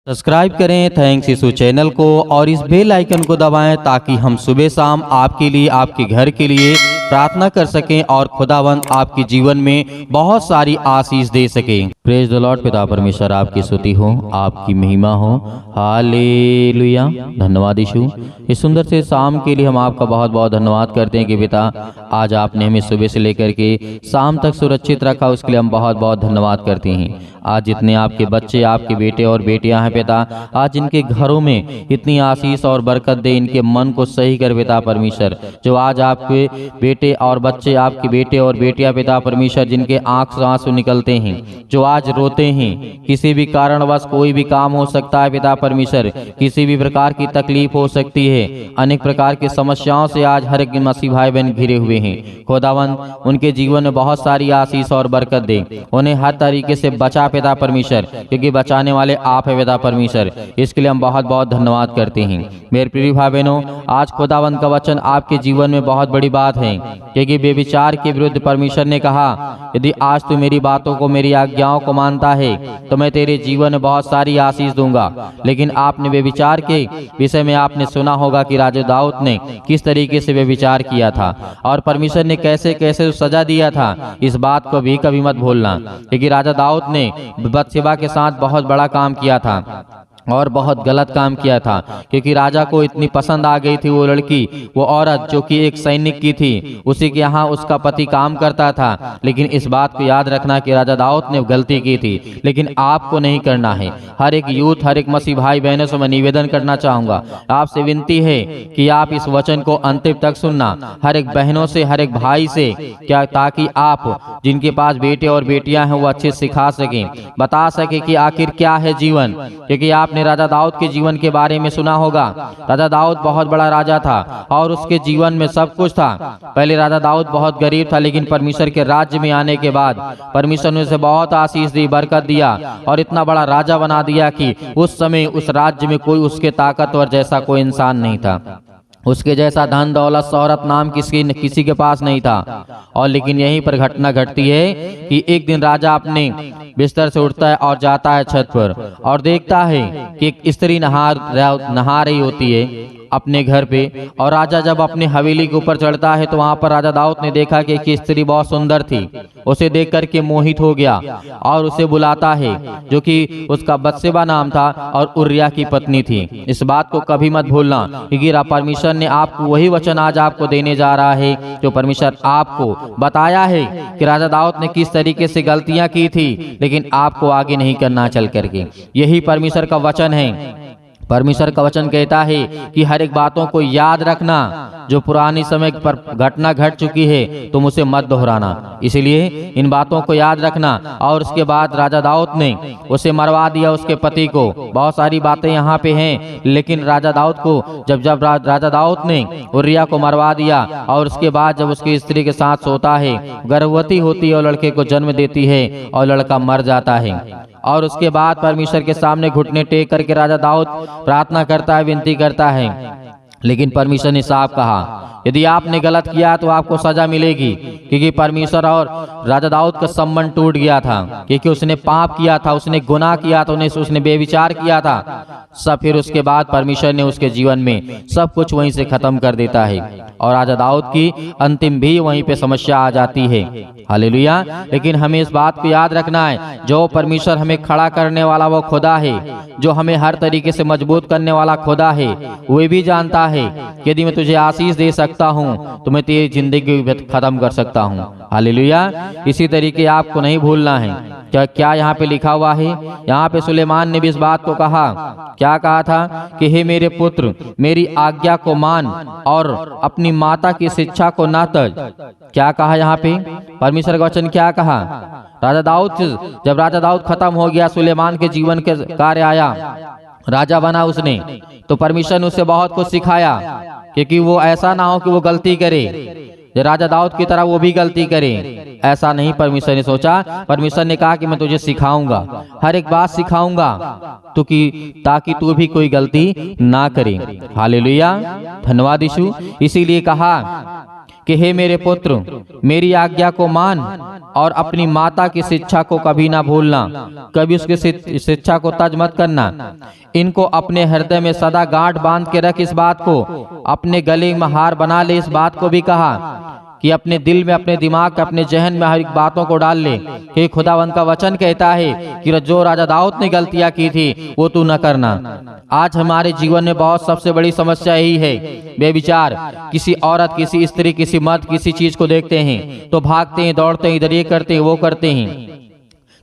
Subscribe करें thanks यीशु channel को और इस बेल आइकन को दबाएं ताकि हम सुबह शाम आपके लिए आपके घर के लिए प्रार्थना कर सकें और खुदावंद आपके जीवन में बहुत सारी आशीष दे सकें। Praise the Lord. पिता परमेश्वर आपकी स्तुति हो, आपकी महिमा हो। हालेलुया। धन्यवाद यीशु। इस सुंदर से शाम के लिए हम आपका बहुत बहुत धन्यवाद करते हैं कि पिता आज आपने हमें सुबह से लेकर के शाम तक सुरक्षित रखा, उसके लिए हम बहुत बहुत धन्यवाद करते हैं। आज जितने आपके बच्चे, आपके बेटे और बेटियां हैं पिता, आज इनके घरों में इतनी आशीष और बरकत दे, इनके मन को सही कर पिता परमेश्वर। जो आज आपके बेटे और बच्चे, आपके बेटे और बेटियां पिता परमेश्वर, जिनके आंख से आंसू निकलते हैं, जो आज रोते हैं, किसी भी कारणवश कोई भी काम हो सकता है पिता परमेश्वर, किसी भी प्रकार की तकलीफ हो सकती है, अनेक प्रकार की समस्याओं से आज हर एक मसीह भाई बहन घिरे हुए हैं। खुदावंद उनके जीवन में बहुत सारी आशीष और बरकत दे, उन्हें हर तरीके से बचा पिता परमेश्वर, क्योंकि बचाने वाले आप है पिता परमेश्वर। इसके लिए हम बहुत बहुत धन्यवाद करते हैं। मेरे प्रिय भाई बहनों, आज खुदावंद का वचन आपके जीवन में बहुत बड़ी बात है, क्योंकि बेविचार के विरुद्ध परमेश्वर ने कहा, यदि आज तू मेरी बातों को, मेरी आज्ञाओं को मानता है तो मैं तेरे जीवन में बहुत सारी आशीष दूंगा। लेकिन आपने बेविचार के विषय में आपने सुना होगा कि राजा दाऊद ने किस तरीके से बेविचार किया था और परमेश्वर ने कैसे कैसे सजा दिया था। इस बात को भी कभी मत भूलना, क्योंकि राजा दाऊद ने बत्शेबा के साथ बहुत बड़ा काम किया था और बहुत गलत काम किया था, क्योंकि राजा को इतनी पसंद आ गई थी वो लड़की, वो औरत जो कि एक सैनिक की थी, उसी के यहाँ उसका पति काम करता था। लेकिन इस बात को याद रखना कि राजा दाऊद ने गलती की थी, लेकिन आपको नहीं करना है। हर एक यूथ, हर एक मसीह भाई बहनों से मैं निवेदन करना चाहूँगा, आपसे विनती है कि आप इस वचन को अंतिम तक सुनना, हर एक बहनों से, हर एक भाई से, क्या ताकि आप जिनके पास बेटे और बेटियां हैं वो अच्छे सिखा सकें, बता सके कि आखिर क्या है जीवन। क्योंकि आपने राजा दाऊद के जीवन के बारे में सुना होगा। राजा दाऊद बहुत बड़ा राजा था और उसके जीवन में सब कुछ था। पहले राजा दाऊद बहुत गरीब था, लेकिन परमेश्वर के राज्य में आने के बाद परमेश्वर ने उसे बहुत आशीष दी, बरकत दिया और इतना बड़ा राजा बना दिया कि उस समय उस राज्य में कोई उसके ताकतवर जैसा कोई इंसान नहीं था, उसके जैसा धन दौलत शौहरत नाम किसी के पास नहीं था। और लेकिन यहीं पर घटना घटती है कि एक दिन राजा अपने बिस्तर से उठता है और जाता है छत पर और देखता है कि एक स्त्री नहा रही होती है अपने घर पे। और राजा जब अपने हवेली के ऊपर चढ़ता है तो वहां पर राजा दाऊद ने देखा कि एक स्त्री बहुत सुंदर थी, उसे देख करके मोहित हो गया और उसे बुलाता है, जो कि उसका बत्शेबा नाम था और उरिय्याह की पत्नी थी। इस बात को कभी मत भूलना, क्योंकि परमेश्वर ने आपको वही वचन आज आपको देने जा रहा है जो परमेश्वर आपको बताया है कि राजा दाऊद ने किस तरीके से गलतियां की थी, लेकिन आपको आगे नहीं करना चल करके। यही परमेश्वर का वचन है। परमेश्वर का वचन कहता है कि हर एक बातों को याद रखना, जो पुरानी समय पर घटना घट चुकी है तुम उसे मत दोहराना। इसलिए इन बातों को याद रखना। और उसके बाद राजा दाऊद ने उसे मरवा दिया, उसके पति को। बहुत सारी बातें यहाँ पे हैं, लेकिन राजा दाऊद को जब राजा दाऊद ने उरिय्याह को मरवा दिया और उसके बाद जब उसकी स्त्री के साथ सोता है, गर्भवती होती है और लड़के को जन्म देती है और लड़का मर जाता है। और उसके बाद परमेश्वर के सामने घुटने टेक करके राजा दाऊद प्रार्थना करता है, विनती करता है। लेकिन परमेश्वर ने साफ कहा, यदि आपने गलत किया तो आपको सजा मिलेगी, क्योंकि परमेश्वर और राजा दाऊद का संबंध टूट गया था, क्योंकि उसने पाप किया था, उसने गुनाह किया था, उसने बेविचार किया था सब। फिर उसके बाद परमेश्वर ने उसके जीवन में सब कुछ वहीं से खत्म कर देता है और राजा दाऊद की अंतिम भी वहीं पे समस्या आ जाती है। हालेलुया। लेकिन हमें इस बात को याद रखना है, जो परमेश्वर हमें खड़ा करने वाला वो खुदा है, जो हमें हर तरीके से मजबूत करने वाला खुदा है। वो भी जानता है कि यदि मैं तुझे आशीष दे सकता हूँ तो मैं तेरी जिंदगी खत्म कर सकता हूँ। हालेलुया। इसी तरीके आपको नहीं भूलना है। क्या यहाँ पे लिखा हुआ है? यहाँ पे सुलेमान ने भी इस बात को कहा। क्या कहा था कि हे मेरे पुत्र, मेरी आज्ञा को मान और अपनी माता की शिक्षा को ना तज। क्या कहा यहाँ पे? परमेश्वर का वचन क्या कहा? राजा दाऊद, जब राजा दाऊद खत्म हो गया, सुलेमान के जीवन के कार्य आया, राजा बना उसने, तो परमेश्वर ने उसे बहुत कुछ सिखाया, क्योंकि वो ऐसा ना हो कि वो गलती करे, राजा दाऊद की तरह वो भी गलती करे। ऐसा नहीं परमेश्वर ने सोचा। परमेश्वर ने कहा कि मैं तुझे सिखाऊंगा, हर एक बात सिखाऊंगा तो कि ताकि तू भी कोई गलती ना करे। हालेलुया। धन्यवाद यीशु। इसीलिए कहा कि हे मेरे पुत्र, मेरी आज्ञा को मान और अपनी माता की शिक्षा को कभी ना भूलना, कभी उसकी शिक्षा को तज मत करना। इनको अपने हृदय में सदा गांठ बांध के रख, इस बात को अपने गले में हार बना ले। इस बात को भी कहा कि अपने दिल में, अपने दिमाग, अपने जहन में हर एक बातों को डाल ले कि खुदावंद का वचन कहता है कि जो राजा दाऊद ने गलतियां की थी वो तू न करना। आज हमारे जीवन में बहुत सबसे बड़ी समस्या यही है, बेविचार किसी औरत, किसी स्त्री, किसी मर्द, किसी चीज को देखते हैं तो भागते हैं, दौड़ते हैं, इधर ये करते हैं, वो करते हैं।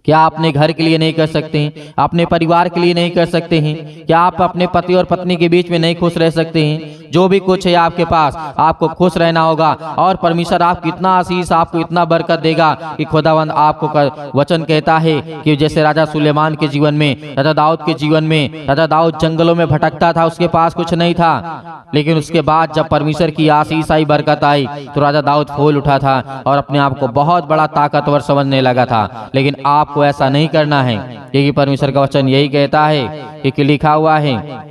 क्या आप अपने घर के लिए नहीं कर सकते हैं? अपने परिवार के लिए नहीं कर सकते हैं? क्या आप अपने पति और पत्नी के बीच में नहीं खुश रह सकते हैं? जो भी कुछ है आपके पास, आपको खुश रहना होगा और परमेश्वर आपको इतना आशीष, आपको इतना बरकत देगा कि खुदावंद आपको वचन कहता है कि जैसे राजा सुलेमान के जीवन में, राजा दाऊद के जीवन में, राजा दाऊद जंगलों में भटकता था, उसके पास कुछ नहीं था, लेकिन उसके बाद जब परमेश्वर की आशीष आई, बरकत आई, तो राजा दाऊद फूल उठा था और अपने आप को बहुत बड़ा ताकतवर समझने लगा था। लेकिन आपको ऐसा नहीं करना है, क्योंकि परमेश्वर का वचन यही कहता है कि लिखा हुआ है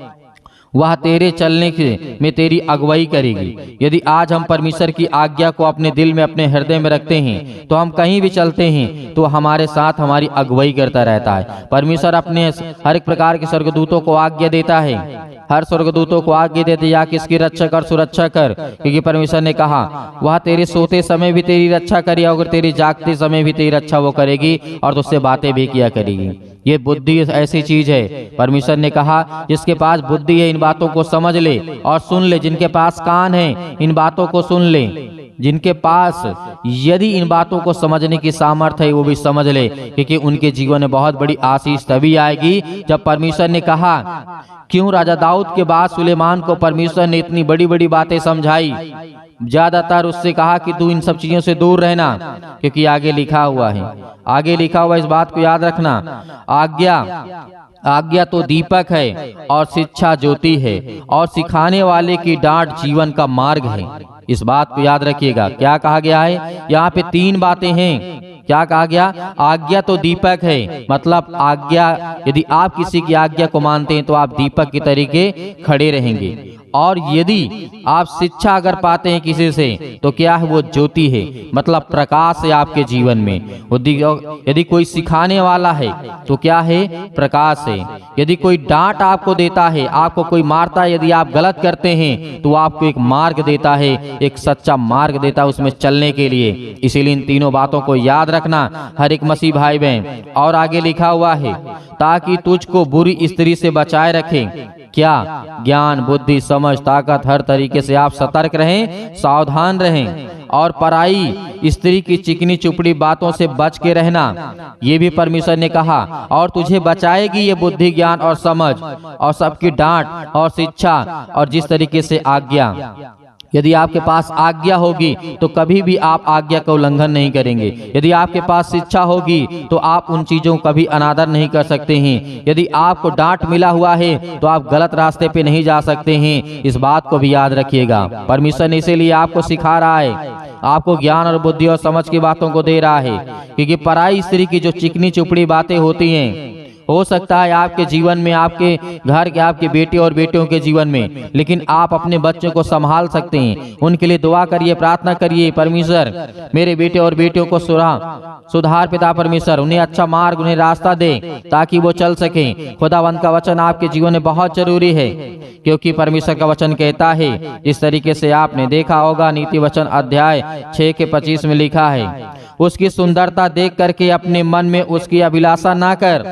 वह तेरे चलने में तेरी अगुवाई करेगी। यदि आज हम परमेश्वर की आज्ञा को अपने दिल में, अपने हृदय में रखते हैं तो हम कहीं भी चलते हैं तो हमारे साथ हमारी अगुवाई करता रहता है। परमेश्वर अपने हर एक प्रकार के स्वर्गदूतों को आज्ञा देता है, हर स्वर्गदूतों को आज्ञा देते या किसकी रक्षा कर, सुरक्षा कर, क्योंकि परमेश्वर ने कहा वह तेरे सोते समय भी तेरी रक्षा करेगी और तेरी जागते समय भी तेरी रक्षा वो करेगी और तुझसे बातें भी किया करेगी। ये बुद्धि ऐसी चीज है, परमेश्वर ने कहा जिसके पास बुद्धि है इन बातों को समझ ले और सुन ले, जिनके पास कान है इन बातों को सुन ले, जिनके पास यदि इन बातों को समझने की सामर्थ्य है वो भी समझ ले, क्योंकि उनके जीवन में बहुत बड़ी आशीष तभी आएगी जब परमेश्वर ने कहा। क्यों राजा दाऊद के बाद सुलेमान को परमेश्वर ने इतनी बड़ी बड़ी बातें समझाई? ज्यादातर उससे कहा कि तू इन सब चीजों से दूर रहना, क्योंकि आगे लिखा हुआ है, आगे लिखा हुआ, इस बात को याद रखना, आज्ञा तो दीपक है और शिक्षा ज्योति है और सिखाने वाले की डांट जीवन का मार्ग है। इस बात को याद रखिएगा। क्या कहा गया है? यहाँ पे 3 बातें हैं। क्या कहा गया? आज्ञा तो दीपक है, मतलब आज्ञा, यदि आप किसी की आज्ञा को मानते हैं तो आप दीपक की तरीके खड़े रहेंगे, और यदि आप शिक्षा अगर पाते हैं किसी से तो क्या है? वो ज्योति है, मतलब प्रकाश है आपके जीवन में। यदि कोई सिखाने वाला है तो क्या है? प्रकाश है। यदि कोई डांट आपको देता है, आपको कोई मारता है, यदि आप गलत करते हैं तो आपको एक मार्ग देता है, एक सच्चा मार्ग देता है उसमें चलने के लिए। इसीलिए इन तीनों बातों को याद रखना हर एक मसीह भाई बहन। और आगे लिखा हुआ है ताकि तुझको बुरी स्त्री से बचाए रखे। क्या? ज्ञान, बुद्धि, समझ, ताकत, हर तरीके से आप सतर्क रहें, सावधान रहें, और पराई स्त्री की चिकनी चुपड़ी बातों से बच के रहना, ये भी परमेश्वर ने कहा। और तुझे बचाएगी ये बुद्धि, ज्ञान और समझ और सबकी डांट और शिक्षा और जिस तरीके से आज्ञा। यदि आपके पास आज्ञा होगी तो कभी भी आप आज्ञा का उल्लंघन नहीं करेंगे। यदि आपके पास शिक्षा होगी तो आप उन चीजों का भी अनादर नहीं कर सकते हैं। यदि आपको डांट मिला हुआ है तो आप गलत रास्ते पे नहीं जा सकते हैं। इस बात को भी याद रखिएगा। परमेश्वर ने इसीलिए आपको सिखा रहा है, आपको ज्ञान और बुद्धि और समझ की बातों को दे रहा है, क्योंकि पराई स्त्री की जो चिकनी चुपड़ी बातें होती हैं, हो सकता है आपके जीवन में, आपके घर के, आपके बेटे और बेटियों के जीवन में, लेकिन आप अपने बच्चों को संभाल सकते हैं। उनके लिए दुआ करिए, प्रार्थना करिए, परमेश्वर मेरे बेटे और बेटियों को सुधार पिता परमेश्वर, उन्हें अच्छा मार्ग, उन्हें रास्ता दे ताकि वो चल सके। खुदावंद का वचन आपके जीवन में बहुत जरूरी है, क्योंकि परमेश्वर का वचन कहता है, इस तरीके से आपने देखा होगा, नीति वचन अध्याय 6 के 25 में लिखा है, उसकी सुंदरता देख करके अपने मन में उसकी अभिलाषा ना कर।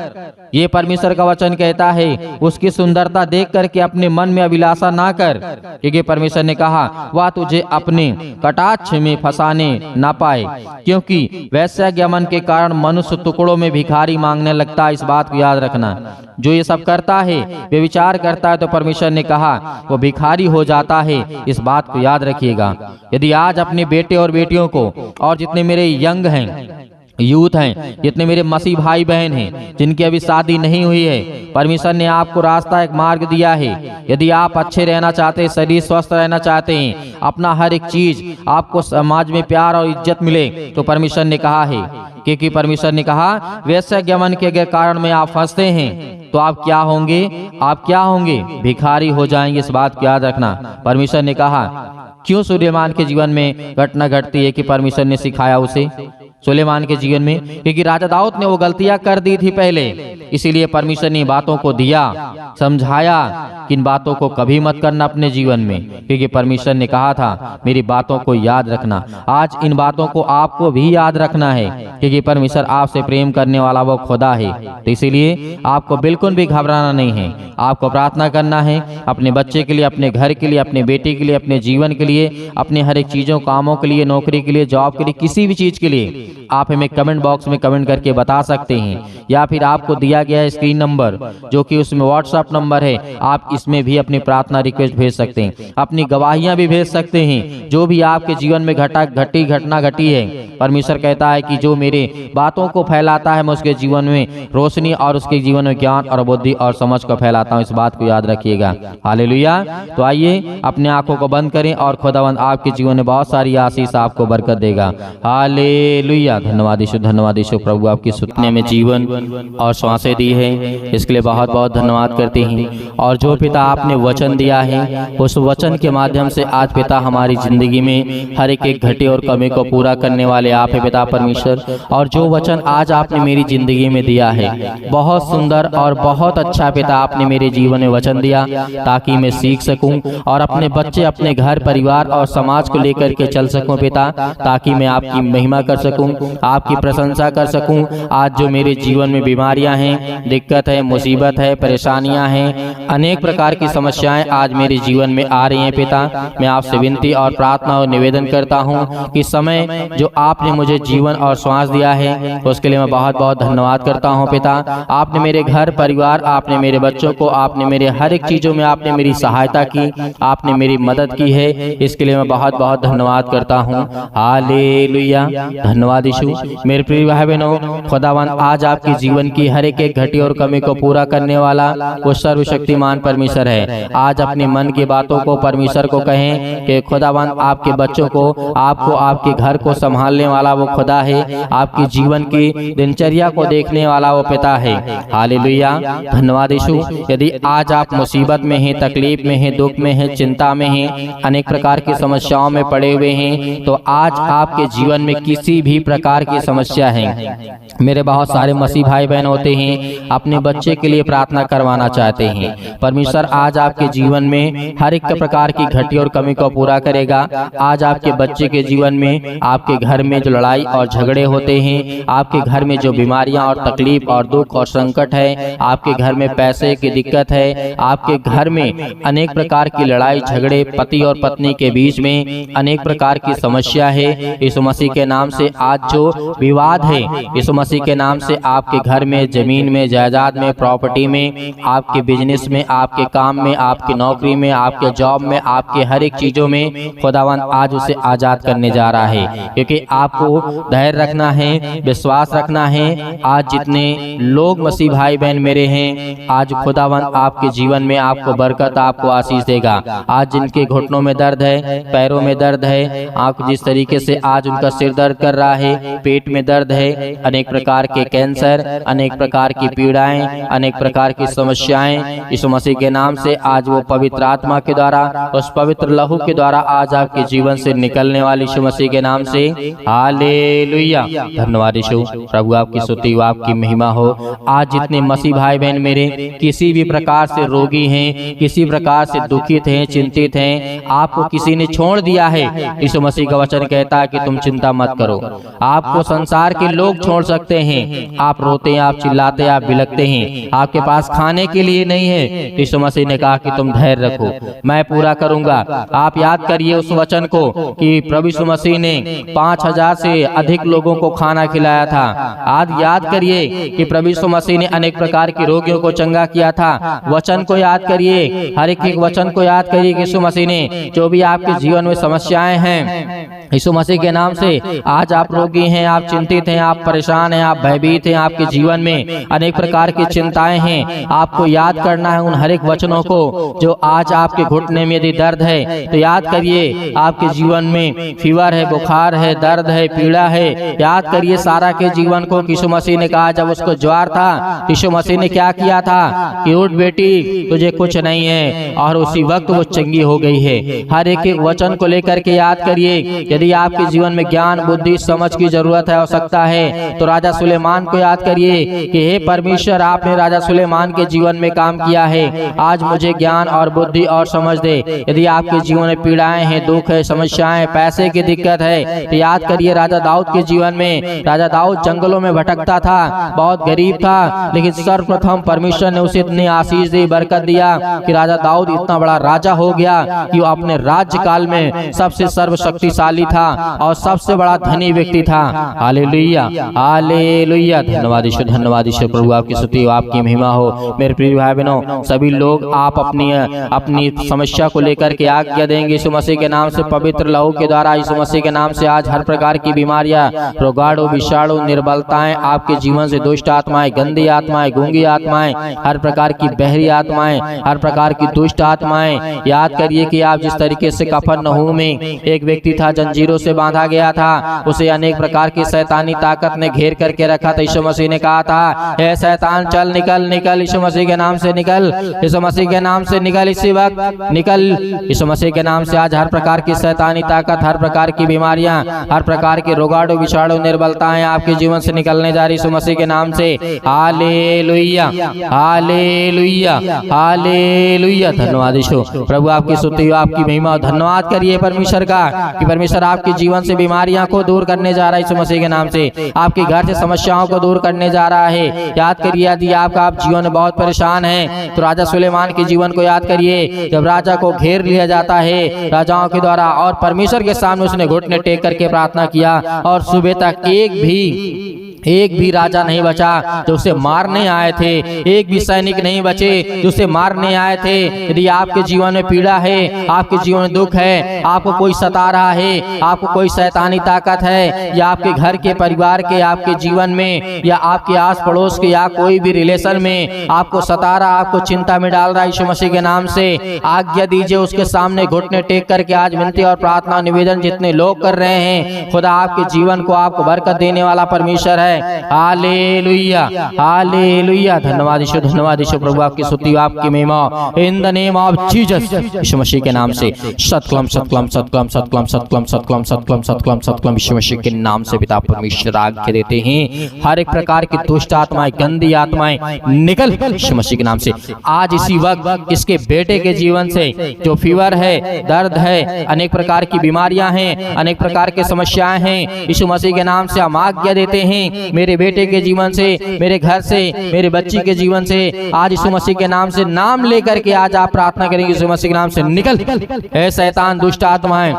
ये परमेश्वर का वचन कहता है, उसकी सुंदरता देख करके अपने मन में अभिलाषा ना कर, क्योंकि परमेश्वर ने कहा वह तुझे अपने कटाक्ष में फंसाने ना पाए, क्योंकि वैश्यागमन के कारण मनुष्य टुकड़ों में भिखारी मांगने लगता है। इस बात को याद रखना। जो ये सब करता है, व्यभिचार करता है, तो परमेश्वर ने कहा वो भिखारी हो जाता है। इस बात को याद रखिएगा। यदि आज अपने बेटे और बेटियों को, और जितने मेरे यंग हैं, यूथ हैं, जितने मेरे मसीह भाई बहन हैं जिनकी अभी शादी नहीं हुई है, परमेश्वर ने आपको रास्ता, एक मार्ग दिया है। यदि आप अच्छे रहना चाहते हैं, शरीर स्वस्थ रहना चाहते हैं, अपना हर एक चीज आपको समाज में प्यार और इज्जत मिले, तो परमेश्वर ने कहा है, क्योंकि परमेश्वर ने कहा वैश्यागमन के कारण में आप फंसते हैं तो आप क्या होंगे? आप क्या होंगे? भिखारी हो जाएंगे। इस बात को याद रखना। परमेश्वर ने कहा क्यों सुलेमान के जीवन में घटना घटती है कि परमेश्वर ने सिखाया उसे सुलेमान के जीवन में? क्योंकि राजा दाऊद ने वो गलतियां कर दी थी पहले, इसीलिए परमेश्वर ने बातों को दिया, समझाया कि इन बातों को कभी मत करना अपने जीवन में, क्योंकि परमेश्वर ने कहा था मेरी बातों को याद रखना। आज इन बातों को आपको भी याद रखना है, क्योंकि परमेश्वर आपसे प्रेम करने वाला वो खुदा है। तो इसीलिए आपको बिल्कुल भी घबराना नहीं है, आपको प्रार्थना करना है अपने बच्चे के लिए, अपने घर के लिए, अपने बेटे के लिए, अपने जीवन के लिए, अपने हर एक चीजों कामों के लिए, नौकरी के लिए, जॉब के लिए, किसी भी चीज के लिए आप हमें कमेंट बॉक्स में कमेंट करके बता सकते हैं, या फिर आपको दिया गया है स्क्रीन नंबर जो कि उसमें व्हाट्सएप नंबर है, आप इसमें भी अपनी प्रार्थना रिक्वेस्ट भेज सकते हैं, अपनी गवाहियां भी भेज सकते हैं। जो भी आपके जीवन में घटना घटी है, परमेश्वर कहता है कि जो मेरे बातों को फैलाता है मैं उसके जीवन में रोशनी और उसके जीवन में ज्ञान और बुद्धि और समझ को फैलाता हूँ। इस बात को याद रखिएगा। हालेलुया। तो आइए अपने आंखों को बंद करें और खुदावंद आपके जीवन में बहुत सारी आशीष आपको बरकत देगा। हालेलुया। धन्यवाद यीशु प्रभु, आपकी सुनने में जीवन और सांसें दी है, इसके लिए बहुत बहुत धन्यवाद करते हैं। और जो पिता आपने वचन दिया है, उस वचन के माध्यम से आज पिता हमारी जिंदगी में हर एक घटे और कमी को पूरा करने वाले आप है पिता परमेश्वर। और जो वचन आज आपने मेरी जिंदगी में दिया है, बहुत सुंदर और बहुत अच्छा पिता आपने मेरे जीवन में वचन दिया, ताकि मैं सीख सकूं और अपने बच्चे, अपने घर परिवार और समाज को लेकर के चल सकूं पिता, ताकि मैं आपकी महिमा कर सकूं, आपकी प्रशंसा कर सकूं। आज जो मेरे जीवन में बीमारियां हैं, दिक्कत है, मुसीबत है, परेशानियां हैं, अनेक प्रकार की समस्याएं आज मेरे जीवन में आ रही हैं पिता, मैं आपसे विनती और प्रार्थना और निवेदन करता हूं कि समय जो आपने मुझे जीवन और श्वास दिया है उसके लिए मैं बहुत बहुत धन्यवाद करता हूं पिता। आपने मेरे घर परिवार, आपने मेरे बच्चों को, आपने मेरे हर एक चीजों में आपने मेरी सहायता की, आपने मेरी मदद की है, इसके लिए मैं बहुत बहुत धन्यवाद करता हूँ। हालेलुया। धन्यवाद यीशु। मेरे प्रिय भाई बहनों, खुदावन आज आपके जीवन की हर एक घटी और कमी को पूरा करने वाला वो सर्वशक्तिमान परमेश्वर है। आज अपने मन की बातों को परमेश्वर को कहें कि खुदावन आपके बच्चों को, आपको, आपके घर को संभालने वाला वो खुदा है, आपके जीवन की दिनचर्या को देखने वाला वो पिता है। हालेलुया। धन्यवाद यीशु। यदि आज आप मुसीबत में हैं, तकलीफ में हैं, दुख में हैं, चिंता में हैं, अनेक प्रकार की समस्याओं में पड़े हुए हैं, तो आज आपके जीवन में किसी भी प्रकार की समस्या है, मेरे बहुत सारे मसीह भाई बहन होते हैं अपने बच्चे के लिए प्रार्थना करवाना चाहते हैं। परमेश्वर आज आपके जीवन में हर एक प्रकार की घटी और कमी को पूरा करेगा। आज आपके बच्चे के जीवन में, आपके घर में जो लड़ाई और झगड़े होते हैं, आपके घर में जो बीमारियां और तकलीफ और दुख और संकट है, आपके घर में पैसे की दिक्कत है, आपके घर में अनेक प्रकार की लड़ाई झगड़े, पति और पत्नी के बीच में अनेक प्रकार की समस्या है, यीशु मसीह के नाम से आज जो विवाद है, यीशु मसीह के नाम से आपके घर में, जमीन में, जायदाद में, प्रॉपर्टी में, आपके बिजनेस में, आपके काम में, आपकी नौकरी में, आपके जॉब में, आपके हर एक चीजों में खुदावन आज उसे आजाद करने जा रहा है। क्योंकि आपको धैर्य रखना है, विश्वास रखना है। आज जितने लोग मसीह भाई बहन मेरे हैं, आज खुदावन आपके जीवन में आपको बरकत, आपको आशीष देगा। आज जिनके घुटनों में दर्द है, पैरों में दर्द है, आप जिस तरीके से आज उनका सिर दर्द कर रहा है, पेट में दर्द है, अनेक प्रकार के कैंसर, अनेक प्रकार की पीड़ाएं, अनेक प्रकार की समस्याएं, यीशु मसीह के नाम से आज वो पवित्र आत्मा के द्वारा, उस पवित्र लहू के द्वारा आज आपके जीवन से निकलने वाले यीशु मसीह के नाम से। हालेलुया। धन्यवाद यीशु प्रभु, आपकी स्तुति हो, आपकी महिमा हो। आज जितने मसीह भाई बहन मेरे किसी भी प्रकार से रोगी हैं, किसी प्रकार से दुखित हैं, चिंतित हैं, आपको किसी ने छोड़ दिया है, यीशु मसीह का वचन कहता है कि तुम चिंता मत करो। आपको संसार के लोग छोड़ सकते हैं, आप रोते हैं, आप चिल्लाते हैं, आप बिलखते हैं, आपके पास खाने के लिए नहीं है, यीशु मसीह ने कहा कि तुम धैर्य रखो, मैं पूरा करूंगा। आप याद करिए उस वचन को कि प्रभु यीशु मसीह ने 5000 से अधिक लोगों को खाना खिलाया था। आज याद करिए कि प्रभु यीशु मसीह ने अनेक प्रकार के रोगियों को चंगा किया था। वचन को याद करिए, हर एक वचन को याद करिए कि यीशु मसीह ने जो भी आपके जीवन में समस्याएं हैं, यीशु मसीह के नाम से आज आप रोगी हैं, आप चिंतित हैं, आप परेशान हैं, आप भयभीत हैं, आपके जीवन में अनेक प्रकार की चिंताएं हैं, आपको याद करना है उन हर एक वचनों को जो आज आपके घुटने में यदि दर्द है तो याद करिए। आपके जीवन में फीवर है, बुखार है, दर्द है, पीड़ा है, याद करिए सारा के जीवन को यीशु मसीह ने कहा जब उसको ज्वर था यीशु मसीह ने क्या किया था कि उठ बेटी तुझे कुछ नहीं है, और उसी वक्त वो चंगी हो गई है। हर एक एक वचन को लेकर के याद करिए। यदि आपके जीवन में ज्ञान बुद्धि समझ की जरूरत है, आवश्यकता है, तो राजा सुलेमान को याद करिए कि हे परमेश्वर आपने राजा सुलेमान के जीवन में काम किया है, आज मुझे ज्ञान और बुद्धि और समझ दे। यदि आपके जीवन में पीड़ाएं हैं, दुख है, समस्याएं, पैसे की दिक्कत है, तो याद करिए राजा दाऊद के जीवन में। राजा दाऊद जंगलों में भटकता था, बहुत गरीब था, लेकिन सर्वप्रथम परमेश्वर ने उसे इतनी आशीष दी, बरकत दिया कि राजा दाऊद इतना बड़ा राजा हो गया कि वो अपने राज्य काल में सबसे सर्वशक्तिशाली था और सबसे बड़ा धनी व्यक्ति था। Hallelujah, hallelujah. धन्यवाद ईश्वर, धन्यवाद ईश्वर। प्रभु आपकी स्तुति हो, आपकी महिमा हो। मेरे प्रिय भाई बहनों, सभी लोग आप अपनी समस्या को लेकर के आज्ञा देंगे यीशु मसीह के नाम से। पवित्र लहू के द्वारा यीशु मसीह के नाम से आज हर प्रकार की बीमारियां, रोगाणु, विषाणु, निर्बलताएं, आपके जीवन से दुष्ट आत्माएं, गंदी आत्माएं, गूंगी आत्माएं, हर प्रकार की बहरी आत्माएं, हर प्रकार की दुष्ट आत्माएं, याद करिए कि आप जिस तरीके से कफरनहूम में एक व्यक्ति था, जंजीरों से बांधा गया था, उसे अनेक प्रकार की शैतानी ताकत ने घेर करके रखा था। यीशु मसीह ने कहा था हे शैतान चल निकल, निकल यीशु मसीह के नाम से निकल, यीशु मसीह के नाम से निकल, इसी वक्त निकल यीशु मसीह के नाम से। आज हर प्रकार की शैतानी ताकत, हर प्रकार की बीमारियां, हर प्रकार के रोगाणु, विषाणु, निर्बलताएं आपके जीवन से निकलने जा रही यीशु मसीह के नाम से। Hallelujah, hallelujah, hallelujah. धन्यवाद ईश्वर। प्रभु आपकी स्तुति हो, आपकी महिमा हो। धन्यवाद करिए परमेश्वर का कि परमेश्वर आपके जीवन से बीमारियां को दूर करने जा रहा है यीशु मसीह के नाम से। आपके घर से समस्याओं को दूर करने जा रहा है। याद करिए यदि आप जीवन में बहुत परेशान हैं तो राजा सुलेमान के जीवन को याद करिए। जब राजा को घेर लिया जाता है राजाओं के द्वारा और परमेश्वर के सामने उसने घुटने टेक करके प्रार्थना किया और सुबह तक एक भी राजा नहीं बचा जो उसे मारने आए थे, एक भी सैनिक नहीं बचे जो उसे मारने आए थे। यदि आपके जीवन में पीड़ा है, आपके जीवन में दुख है, आपको कोई सता रहा है, आपको कोई शैतानी ताकत है, या आपके घर के परिवार के, आपके जीवन में, या आपके आस पड़ोस के, या कोई भी रिलेशन में आपको सता रहा, आपको चिंता में डाल रहा है, यीशु मसीह के नाम से आज्ञा दीजिए उसके सामने घुटने टेक करके आज विनती और प्रार्थना निवेदन जितने लोग कर रहे हैं, खुदा आपके जीवन को आपको बरकत देने वाला परमेश्वर है। Hallelujah, hallelujah. धन्यवाद ईश्वर, धन्यवाद ईश्वर। प्रभु आपकी स्तुति, आपकी महिमा in the name of Jesus, यीशु मसीह के नाम से। सतक्लम सतक्लम सतक्लम सतक्लम सतक्लम सतक्लम सतक्लम सतक्लम सतक्लम यीशु मसीह के नाम से पिता परमेश्वर आज्ञा देते हैं हर एक प्रकार की दुष्ट आत्माएं, गंदी आत्माएं निकल यीशु मसीह के नाम से। आज इसी वक्त इसके बेटे के जीवन से जो फीवर है, दर्द है, अनेक प्रकार की बीमारियां हैं, अनेक प्रकार की समस्याएं हैं, यीशु मसीह के नाम से हम आज्ञा देते हैं मेरे बेटे के जीवन से, मेरे घर से, मेरे बच्ची के जीवन से, आज यीशु मसीह के नाम से नाम लेकर के आज आप प्रार्थना करेंगे यीशु मसीह के नाम से निकल। ऐ शैतान, दुष्ट आत्माएं,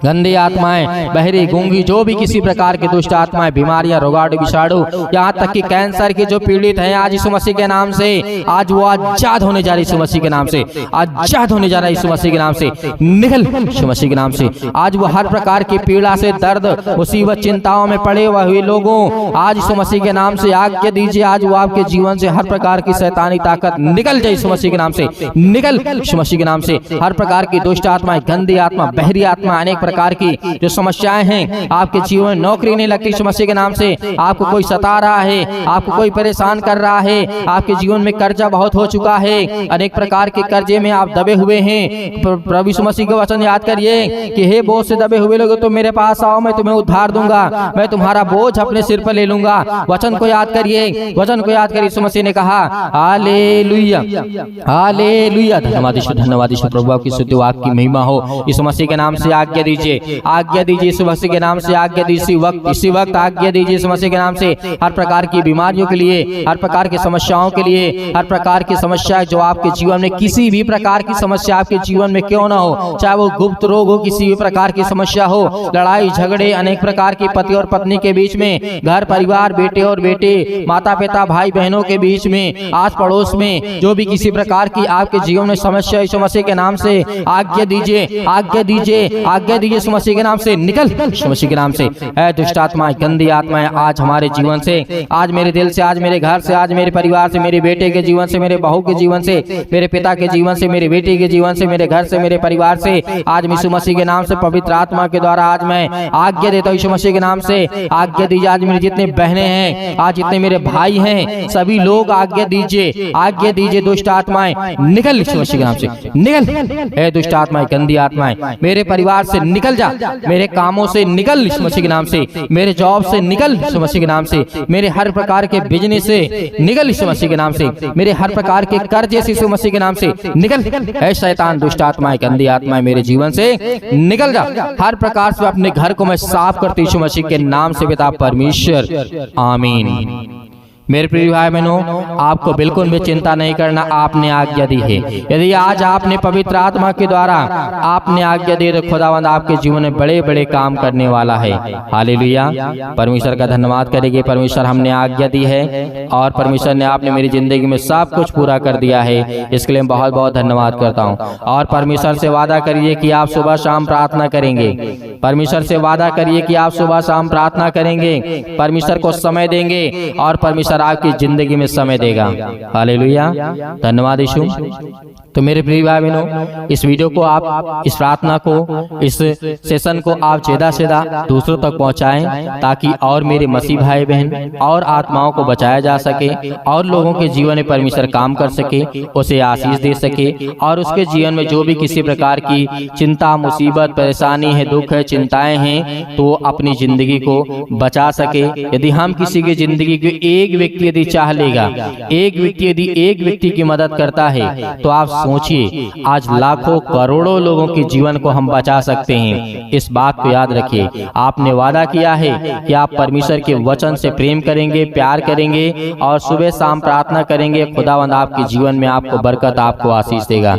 गंदी आत्माएं, बहरी, गूंगी, जो भी किसी प्रकार की दुष्ट आत्माएं, बीमारियां, रोगाणु, विषाणु, यहाँ तक कि कैंसर के जो पीड़ित हैं, आज यीशु मसीह के नाम से आज वो आजाद होने जा रही यीशु मसीह के नाम से, आजाद होने जा रहा है यीशु मसीह के नाम से निकल यीशु मसीह के नाम से। आज वो हर प्रकार की पीड़ा से, दर्द, मुसीबत, चिंताओं में पड़े हुए लोगों आज यीशु मसीह के नाम से आज्ञा दीजिए, आज वो आपके जीवन से हर प्रकार की शैतानी ताकत निकल जाए यीशु मसीह के नाम से, निकल यीशु मसीह के नाम से। हर प्रकार की दुष्ट आत्माएं, गंदी आत्मा, बहरी आत्मा, अनेक प्रकार की जो समस्याएं हैं आपके जीवन में, नौकरी नहीं लगती यीशु मसीह के नाम से, आपको कोई सता रहा है, आपको कोई परेशान कर रहा है, आपके जीवन में कर्जा बहुत हो चुका है, अनेक प्रकार के कर्जे में आप दबे हुए हैं, प्रभु यीशु मसीह के वचन याद करिए कि हे बोझ से दबे हुए लोग तो मेरे पास आओ, मैं तुम्हें उद्धार दूंगा, मैं तुम्हारा बोझ अपने सिर पर ले लूंगा। वचन को याद करिए, वचन को याद करिए। यीशु मसीह ने कहा हालेलुया, हालेलुया। धन्यवाद ईश्वर, धन्यवाद ईश्वर। प्रभु आपकी स्तुति हो, आपकी महिमा हो। यीशु मसीह के नाम से आज्ञा दीजिए, आज्ञा दीजिए यीशु मसीह के नाम से आज्ञा दीजिए, इसी वक्त आज्ञा दीजिए यीशु मसीह के नाम से। हर प्रकार की बीमारियों के लिए, हर प्रकार की समस्याओं के लिए, हर प्रकार की समस्या जो आपके जीवन में, किसी भी प्रकार की समस्या आपके जीवन में क्यों ना हो, चाहे वो गुप्त रोग हो, किसी भी प्रकार की समस्या हो, लड़ाई झगड़े, अनेक प्रकार की पति और पत्नी के बीच में, घर परिवार, बेटे और बेटे, माता पिता, भाई बहनों के बीच में, आस पड़ोस में जो भी किसी प्रकार की आपके जीवन में समस्या, यीशु मसीह के नाम से आज्ञा दीजिए, आज्ञा दीजिए, आज्ञा दीजिए यीशु मसीह के नाम से, निकल यीशु मसीह के नाम से। ऐ दुष्ट आत्माएं, गंदी आत्माएं, आज हमारे जीवन से, आज मेरे दिल से, आज मेरे घर से, आज मेरे परिवार से, मेरे बेटे के जीवन से, मेरे बहू के जीवन से, मेरे पिता के जीवन से, मेरे बेटे के जीवन से, मेरे घर से, मेरे परिवार से, आज यीशु मसीह के नाम से पवित्र आत्मा के द्वारा आज मैं आज्ञा देता हूँ यीशु मसीह के नाम से, आज्ञा दीजिए। आज मेरे जितने बहनें हैं, आज जितने मेरे भाई हैं, सभी लोग आज्ञा दीजिए, आज्ञा दीजिए। दुष्ट आत्माएं निकल यीशु मसीह के नाम से, निकल। ए दुष्ट आत्माएं, गंदी आत्माएं, मेरे परिवार से निकल जा, मेरे कामों से निकल यीशु मसीह के नाम से, मेरे जॉब से निकल यीशु मसीह के नाम से, मेरे हर प्रकार के बिजनेस से निकल यीशु मसीह के नाम से, मेरे हर प्रकार के कर्ज यीशु मसीह के नाम से निकल। ऐ शैतान, दुष्ट आत्माएं, गंदी आत्माएं, मेरे जीवन से निकल जा। हर प्रकार से अपने घर को मैं साफ करती यीशु मसीह के नाम से पिता परमेश्वर, आमीन। मेरे प्रिय भाई बहनों, आपको बिल्कुल भी चिंता नहीं करना, आपने आज्ञा दी है। यदि आज आपने पवित्र आत्मा के द्वारा आपने आज्ञा दी तो खुदावंद आपके जीवन में बड़े बड़े काम करने वाला है। हालेलुया, परमेश्वर का धन्यवाद करेंगे। परमेश्वर, हमने आज्ञा दी है और परमेश्वर ने आपने मेरी जिंदगी में सब कुछ पूरा कर दिया है, इसके लिए बहुत बहुत धन्यवाद करता हूँ। और परमेश्वर से वादा करिए कि आप सुबह शाम प्रार्थना करेंगे। परमेश्वर से वादा करिए कि आप सुबह शाम प्रार्थना करेंगे, परमेश्वर को समय देंगे और परमेश्वर आपकी जिंदगी में समय देगा। हालेलुया, धन्यवाद यीशु। तो मेरे प्रिय भाई बहनों, इस वीडियो को आप, इस प्रार्थना को, इस सेशन को आप ज़्यादा से ज़्यादा दूसरों तक पहुंचाएं, ताकि और मेरे मसीह भाई बहन और आत्माओं को बचाया जा सके और लोगों के जीवन में परमेश्वर काम कर सके, उसे आशीष दे सके और उसके जीवन में जो भी किसी प्रकार की चिंता, मुसीबत, परेशानी है, दुख है, चिंताएं हैं, तो अपनी जिंदगी को बचा सके। यदि हम किसी की जिंदगी को एक व्यक्ति यदि चाह लेगा, एक व्यक्ति यदि एक व्यक्ति की मदद करता है, तो आप सोचिए आज लाखों करोड़ों लोगों के जीवन को हम बचा सकते हैं। इस बात को याद रखिए। आपने वादा किया है कि आप परमेश्वर के वचन से प्रेम करेंगे, प्यार करेंगे और सुबह शाम प्रार्थना करेंगे। खुदावंद आपके जीवन में आपको बरकत, आपको आशीष देगा।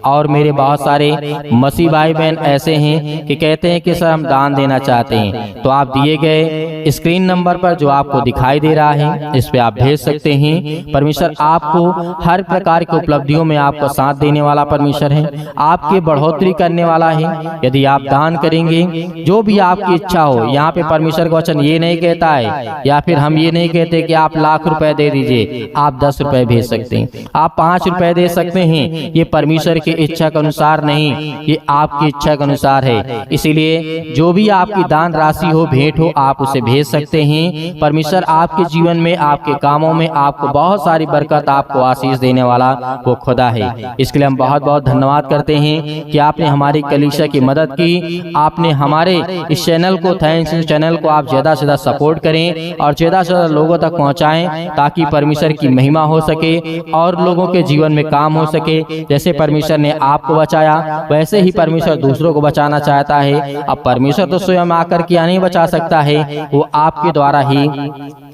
और मेरे बहुत सारे मसीह भाई बहन ऐसे हैं कि कहते हैं कि सर हम दान देना चाहते हैं, तो आप दिए गए स्क्रीन नंबर पर जो आपको दिखाई दे रहा है, इस पे आप भेज सकते हैं। परमेश्वर आपको हर प्रकार की उपलब्धियों में आपको साथ देने वाला परमेश्वर है, आपकी बढ़ोतरी करने वाला है। यदि आप दान करेंगे, जो भी आपकी इच्छा हो, यहाँ पे परमेश्वर का वचन ये नहीं कहता है, या फिर हम ये नहीं कहते कि आप लाख रुपए दे दीजिए। आप 10 रुपए भेज सकते हैं, आप 5 रुपए दे सकते हैं। ये परमेश्वर की इच्छा के अनुसार नहीं, ये आपकी इच्छा के अनुसार है। इसीलिए जो भी आपकी दान राशि हो, भेंट हो, आप उसे भेज सकते हैं। परमेश्वर आपके जीवन में, आपके कामों में आपको बहुत सारी बरकत, आपको आशीष देने वाला वो खुदा है। इसके लिए हम बहुत बहुत धन्यवाद करते हैं कि आपने हमारी कलीसिया की मदद की। आपने हमारे इस चैनल को, थैंक्स, इस चैनल को आप ज़्यादा से ज़्यादा सपोर्ट करें और ज़्यादा से ज़्यादा लोगों तक पहुंचाएं, ताकि परमेश्वर की महिमा हो सके और लोगों के जीवन में काम हो सके। जैसे परमेश्वर ने आपको बचाया, वैसे ही परमेश्वर दूसरों को बचाना चाहता है। अब परमेश्वर तो स्वयं आकर के नहीं बचा सकता है, वो आपके द्वारा ही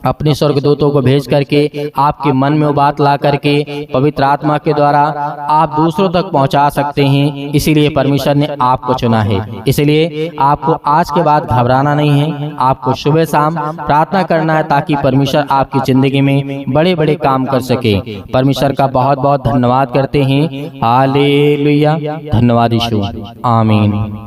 अपने स्वर्गदूतों को भेज करके आपके मन में वो बात ला करके पवित्र आत्मा के द्वारा आप दूसरों तक पहुंचा सकते हैं। इसीलिए परमेश्वर ने आपको चुना है। इसलिए आपको आज के बाद घबराना नहीं है, आपको सुबह शाम प्रार्थना करना है, ताकि परमेश्वर आपकी जिंदगी में बड़े बड़े काम कर सके। परमेश्वर का बहुत बहुत धन्यवाद करते हैं। हालेलुया, धन्यवाद यीशु, आमीन।